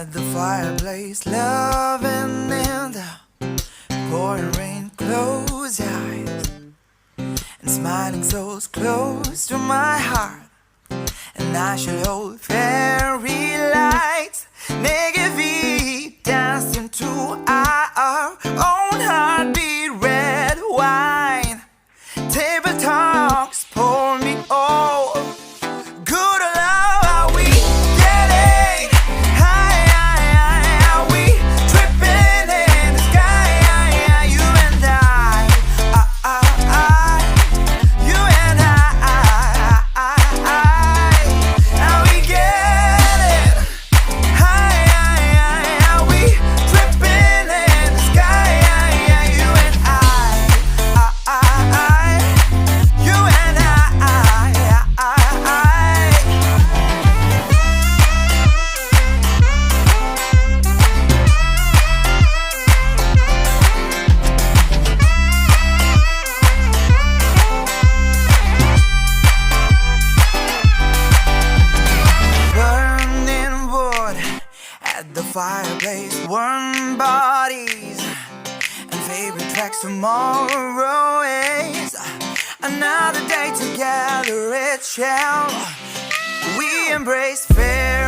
at the fireplace, loving in the pouring rain. Close your eyes, and smiling souls close to my heart. And I shall hold fairy lights, negative dance into our own heartbeat. Red wine, table talks, pour me all. Good love, are we getting high? Are we tripping in the sky? You and I, you and are we getting high? Are we tripping in the sky? You and you and burning wood at the fireplace, warm bodies and favorite tracks. Tomorrow is another day together. It shall we embrace fair